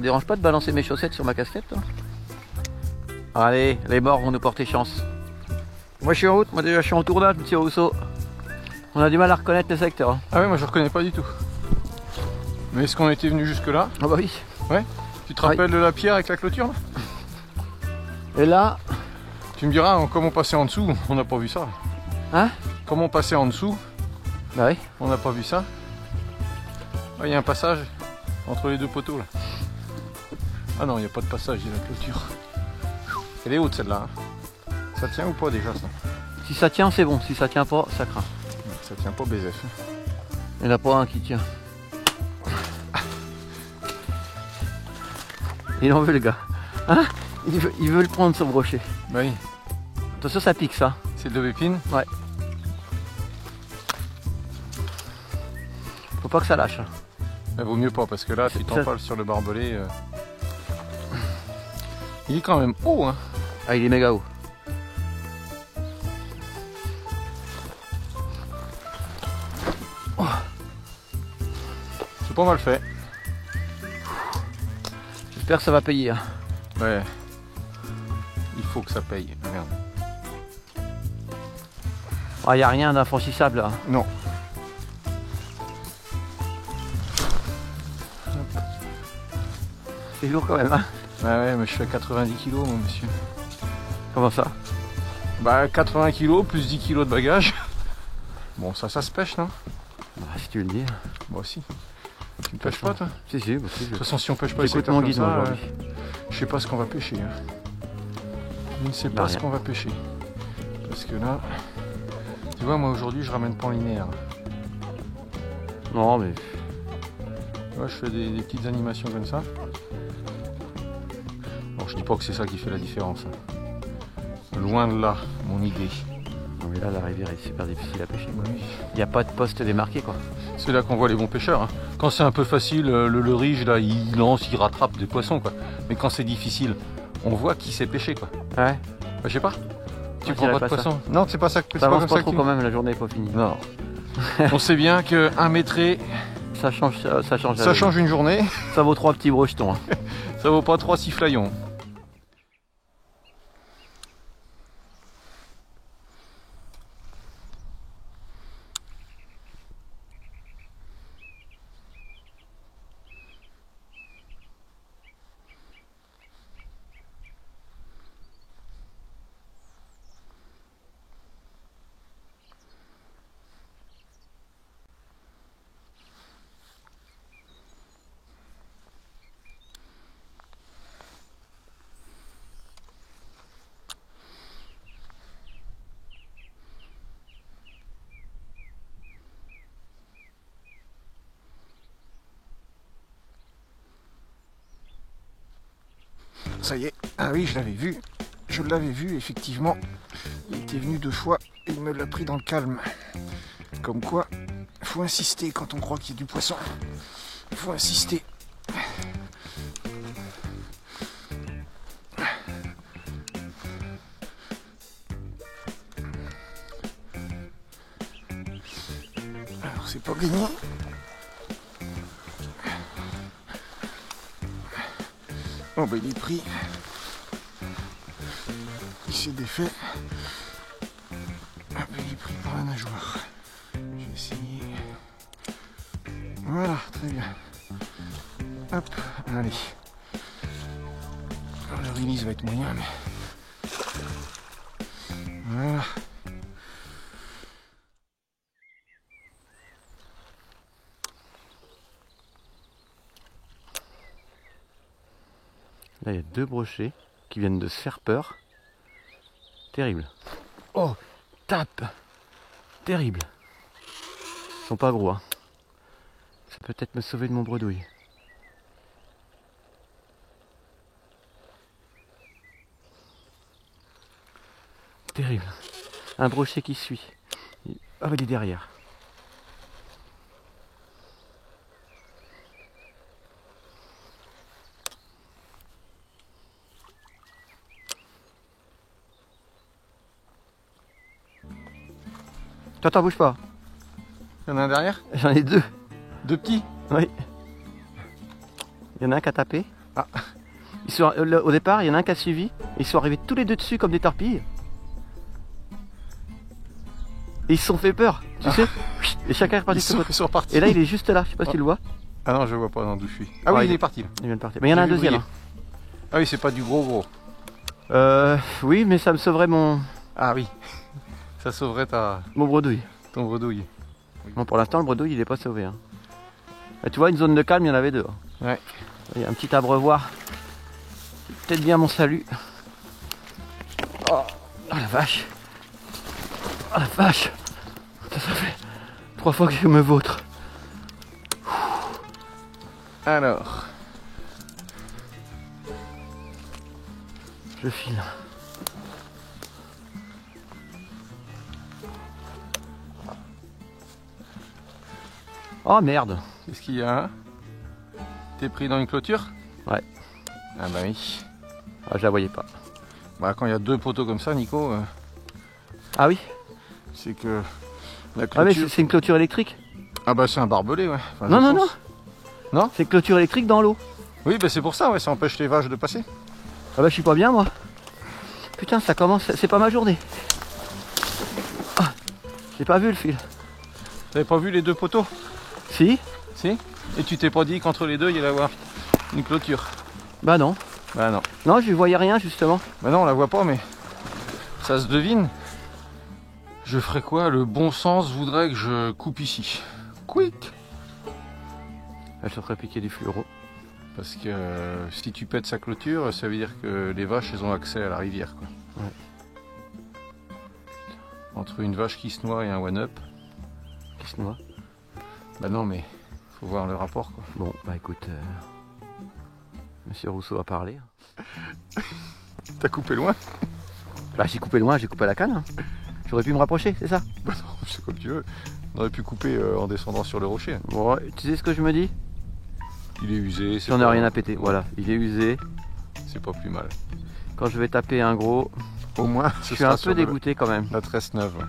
te dérange pas de balancer mes chaussettes sur ma casquette, toi? Allez, les morts vont nous porter chance. Moi je suis en route, moi déjà je suis en tournage, monsieur Rousseau. On a du mal à reconnaître le secteur. Hein. Ah ouais, moi je reconnais pas du tout. Mais est-ce qu'on était venu jusque là? Ah bah oui. Ouais. Tu te rappelles de la pierre avec la clôture là? Et là... Tu me diras, comme on passait en dessous, on n'a pas vu ça. Hein? Comme on passait en dessous, bah oui. On n'a pas vu ça. Il y a un passage entre les deux poteaux là. Ah non, il n'y a pas de passage, il y a la clôture. Elle est haute celle-là. Hein. Ça tient ou pas déjà ça? Si ça tient, c'est bon. Si ça tient pas, ça craint. Ça tient pas BZF. Il n'y en a pas un qui tient. Il en veut le gars. Hein? Il veut le prendre son brochet. Bah oui. Attention, ça pique ça. C'est de l'épine? Ouais. Faut pas que ça lâche. Bah, vaut mieux pas parce que là tu t'empales sur le barbelé. Il est quand même haut hein. Ah, il est méga haut. Oh. C'est pas mal fait. J'espère que ça va payer. Hein. Ouais. Il faut que ça paye. Merde. Ah, y a rien d'infranchissable là. Non. C'est lourd quand même. Hein. Ah ouais, mais je fais 90 kg mon monsieur. Comment ça? Bah 80 kg plus 10 kg de bagages. Bon ça se pêche non? Bah, si tu veux le dire. Moi aussi. Tu ne pêches pas toi? Si si. Bah, si de toute façon si on pêche pas j'écoute mon guide aujourd'hui. Je sais pas ce qu'on va pêcher. Hein. Je ne sais pas ce qu'on va pêcher. Parce que là, tu vois moi aujourd'hui je ramène pas en linéaire. Non mais... Moi je fais des petites animations comme ça. Bon je dis pas que c'est ça qui fait la différence. Hein. Loin de là, mon idée. Non mais là la rivière est super difficile à pêcher. Oui. Il n'y a pas de poste démarqué quoi. C'est là qu'on voit les bons pêcheurs. Hein. Quand c'est un peu facile, le rige là, il lance, il rattrape des poissons quoi. Mais quand c'est difficile, on voit qui sait pêcher quoi. Ouais. Bah, je sais pas. Tu ouais, prends pas de poisson? Non, c'est pas ça que ça avance pas trop quand même, la journée n'est pas finie. Non. On sait bien que 1 mètré, ça change une journée. Ça vaut 3 petits brochetons. Hein. Ça vaut pas 3 sifflayons. Ça y est, ah oui je l'avais vu, effectivement, il était venu 2 fois et il me l'a pris dans le calme. Comme quoi, il faut insister quand on croit qu'il y a du poisson, il faut insister. Alors c'est pas gagné. Bon bah il est pris, il s'est défait, hop, il est pris par la nageoire. Je vais essayer, voilà, très bien, hop, allez. Alors, le release va être moyen mais, voilà. Là, il y a 2 brochets qui viennent de se faire peur. Terrible. Oh, tape. Terrible. Ils sont pas gros, hein. Ça peut peut-être me sauver de mon bredouille. Terrible. Un brochet qui suit. Ah, il est derrière. Toi, bouge pas. Il y en a un derrière? J'en ai 2. 2 petits? Oui. Il y en a un qui a tapé. Ah. Au départ, il y en a un qui a suivi, et ils sont arrivés tous les deux dessus comme des torpilles. Et ils se sont fait peur, tu sais. Et chacun est reparti de son côté. Ils sont partis. Et là, il est juste là, je sais pas si tu le vois. Ah non, je vois pas d'où je suis. Ah Ouais, oui, il est parti. Il vient de partir. Mais il y en a un deuxième. Hein. Ah oui, c'est pas du gros. Oui, mais ça me sauverait mon Ah oui. Ça sauverait bredouille. ton bredouille. Bon, pour l'instant, le bredouille, il est pas sauvé. Hein. Là, tu vois, une zone de calme, il y en avait deux. Hein. Ouais. Il y a un petit abreuvoir. Peut-être bien mon salut. Oh la vache. Oh la vache. Ça fait 3 fois que je me vautre. Alors. Je file. Oh merde. Qu'est-ce qu'il y a? T'es pris dans une clôture? Ouais. Ah bah oui. Ah, je la voyais pas. Bah quand il y a 2 poteaux comme ça, Nico, Ah oui. c'est que la Ah mais clôture... c'est une clôture électrique. Ah bah c'est un barbelé, ouais. Enfin, Non, je non, pense. non. Non. C'est une clôture électrique dans l'eau. Oui, bah c'est pour ça, ouais, ça empêche les vaches de passer. Ah bah je suis pas bien moi. Putain, ça commence, c'est pas ma journée. Ah, j'ai pas vu le fil. T'avais pas vu les 2 poteaux? Si. Si. Et tu t'es pas dit qu'entre les deux il y allait avoir une clôture? Bah non. Bah non. Non, je voyais rien justement. Bah non, on la voit pas, mais ça se devine. Je ferais quoi? Le bon sens voudrait que je coupe ici. Quick. Elle se ferait piquer du fluoro. Parce que si tu pètes sa clôture, ça veut dire que les vaches elles ont accès à la rivière, quoi. Ouais. Entre une vache qui se noie et un one-up. Qui se noie. Bah non, mais faut voir le rapport, quoi. Bon, bah écoute, Monsieur Rousseau a parlé. T'as coupé loin? Bah j'ai coupé loin, j'ai coupé à la canne. Hein. J'aurais pu me rapprocher, c'est ça? Bah non, c'est comme tu veux. On aurait pu couper en descendant sur le rocher. Bon, tu sais ce que je me dis? Il est usé. J'en ai rien à péter, voilà. Il est usé. C'est pas plus mal. Quand je vais taper un gros, Au moins, je suis un peu dégoûté quand même. La tresse neuve. Ouais.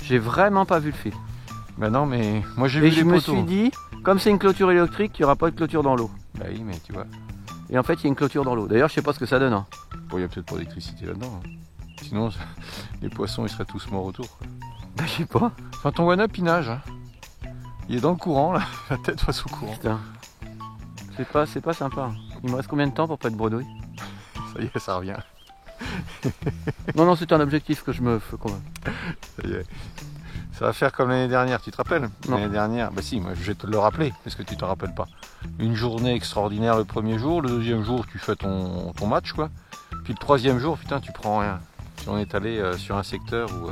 J'ai vraiment pas vu le fil. Bah non, mais moi j'ai vu Et les je me poteaux. suis dit, comme c'est une clôture électrique, il n'y aura pas de clôture dans l'eau. Bah oui, mais tu vois. Et en fait, il y a une clôture dans l'eau. D'ailleurs, je sais pas ce que ça donne. Hein. Bon, il y a peut-être pas d'électricité là-dedans. Hein. Sinon, les poissons ils seraient tous morts autour. Quoi. Bah, je sais pas. Enfin, ton one-up il nage. Hein. Il est dans le courant là, la tête face au courant. Putain. C'est pas sympa. Il me reste combien de temps pour pas être bredouille? Ça y est, ça revient. Non, c'est un objectif que je me fais quand même. Ça y est. Ça va faire comme l'année dernière, tu te rappelles? Non. L'année dernière, bah si, moi je vais te le rappeler, parce que tu te rappelles pas. Une journée extraordinaire le premier jour, le deuxième jour tu fais ton match quoi. Puis le troisième jour, putain, tu prends rien. Puis on est allé sur un secteur où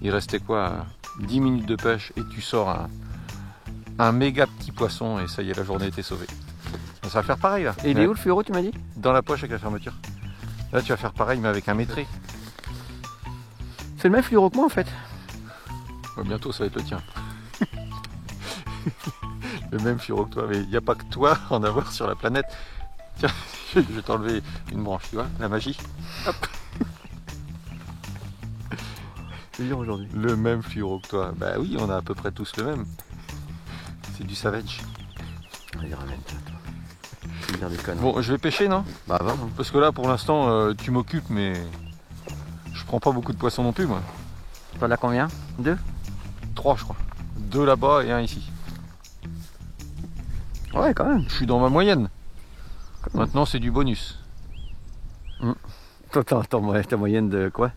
il restait quoi 10 minutes de pêche et tu sors un méga petit poisson et ça y est, la journée était sauvée. Ça va faire pareil là. Et il est où le fluoro, tu m'as dit? Dans la poche avec la fermeture. Là tu vas faire pareil mais avec un métré. C'est le même fluoro que moi en fait. Ouais, bientôt ça va être le tien. Le même fluoro que toi, mais il n'y a pas que toi à en avoir sur la planète. Tiens, je vais t'enlever une branche, tu vois, la magie. Hop. C'est dur aujourd'hui. Le même fluoro que toi. Bah oui, on a à peu près tous le même. C'est du savage. Allez, ramène-toi, toi. Je vais dire des conneries. Bon, je vais pêcher, non? Bah va. Hein. Parce que là, pour l'instant, tu m'occupes, mais je prends pas beaucoup de poissons non plus, moi. T'en as combien? 2? 3, je crois. 2 là-bas et 1 ici. Ouais, quand même. Je suis dans ma moyenne. Quand même. Maintenant, c'est du bonus. Ta moyenne de quoi?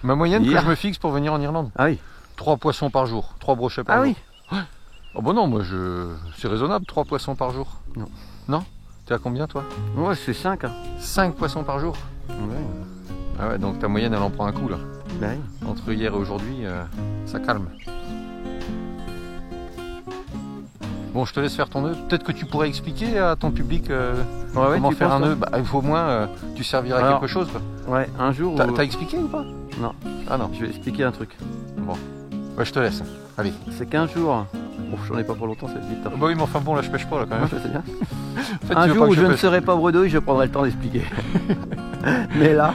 Ma moyenne Hier. que je me fixe pour venir en Irlande. Ah oui. 3 poissons par jour, 3 brochets par Ah jour. oui. Oh bah non, moi c'est raisonnable, 3 poissons par jour. Non. Non? T'es à combien toi? Ouais, c'est 5. Hein. 5 poissons par jour. Ouais. Ah ouais, donc ta moyenne elle en prend un coup là. Bah oui. Entre hier et aujourd'hui, ça calme. Bon, je te laisse faire ton nœud. Peut-être que tu pourrais expliquer à ton public comment tu faire un penses, nœud. Bah, il faut au moins tu serviras à Alors, quelque chose. Quoi. Ouais, un jour. T'as expliqué ou pas? Non. Ah non. Je vais expliquer un truc. Bon. Ouais, je te laisse. Allez. C'est qu'un jour. Bon, j'en ai pas pour longtemps, c'est vite. Hein. Bah oui, mais enfin bon, là je pêche pas là quand même. Ouais, c'est bien. En fait, Un tu veux jour pas où que je ne pêche. serai pas bredouille, je prendrai le temps d'expliquer. Mais là,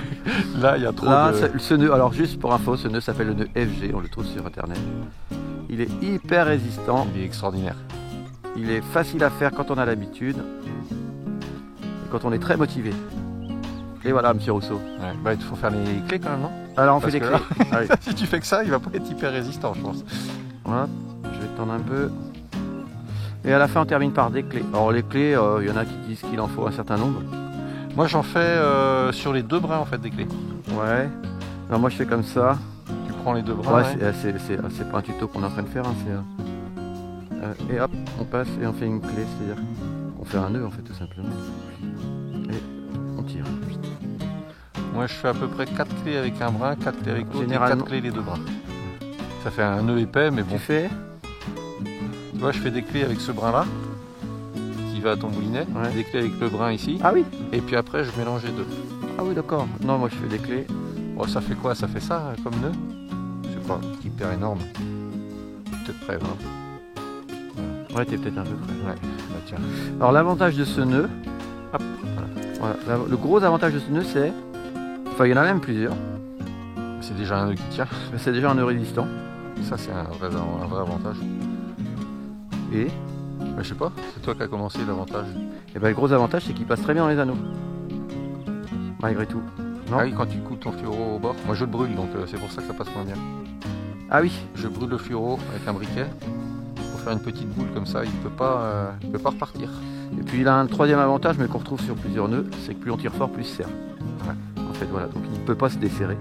Là, il y a trop là, de... ce nœud, alors juste pour info, ce nœud s'appelle le nœud FG, on le trouve sur internet. Il est hyper résistant. Il est extraordinaire. Il est facile à faire quand on a l'habitude et quand on est très motivé. Et voilà, monsieur Rousseau. Ouais, bah, il faut faire les clés quand même, non? Alors on Parce fait les que clés. Allez. Si tu fais que ça, il va pas être hyper résistant, je pense. Voilà, je vais tendre un peu. Et à la fin, on termine par des clés. Alors les clés, il y en a qui disent qu'il en faut un certain nombre. Moi, j'en fais sur les 2 brins en fait des clés. Ouais. Alors moi, je fais comme ça. Tu prends les 2 brins. Ouais, Ouais. c'est pas un tuto qu'on est en train de faire. Hein, et hop, on passe et on fait une clé, c'est-à-dire qu'on fait un nœud en fait tout simplement. Et on tire. Moi, je fais à peu près 4 clés avec un brin, 4 clés avec l'autre, et Généralement. 4 clés les 2 brins. Ça fait un nœud épais, mais bon. Tu fais? Tu vois, je fais des clés avec ce brin-là, qui va à ton moulinet, Ouais. des clés avec le brin ici, Ah oui. et puis après, je mélange les 2. Ah oui, d'accord. Non, moi je fais des clés. Oh, ça fait quoi? Ça fait ça comme nœud? Je sais pas, hyper énorme. Peut-être près, hein. Ouais, t'es peut-être un peu près. Ouais, bah tiens. Alors l'avantage de ce nœud, Hop, voilà. voilà, le gros avantage de ce nœud, c'est, enfin il y en a même plusieurs. C'est déjà un nœud qui tient. C'est déjà un nœud résistant. Ça, c'est un vrai avantage. Et, Bah, je sais pas, c'est toi qui as commencé l'avantage. et ben, le gros avantage, c'est qu'il passe très bien dans les anneaux. Malgré tout. Non. Ah oui, quand tu coupes ton fluoro au bord, moi je le brûle, donc c'est pour ça que ça passe moins bien. Ah oui. Je brûle le fluoro avec un briquet pour faire une petite boule comme ça, il peut pas repartir. Et puis il a un troisième avantage, mais qu'on retrouve sur plusieurs nœuds, c'est que plus on tire fort, plus il se serre. Ouais. En fait, voilà. Donc il ne peut pas se desserrer.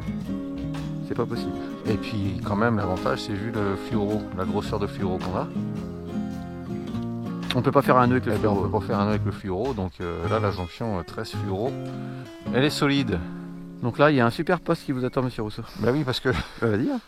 C'est pas possible. Et puis quand même l'avantage, c'est vu le fluoro, la grosseur de fluoro qu'on a. On peut pas faire un nœud avec le Eh ben, on fluoro. peut pas faire un nœud avec le fluoro, donc là la jonction 13 fluoro, elle est solide. Donc là, il y a un super poste qui vous attend, monsieur Rousseau. Bah oui, parce que Vas-y. Hein.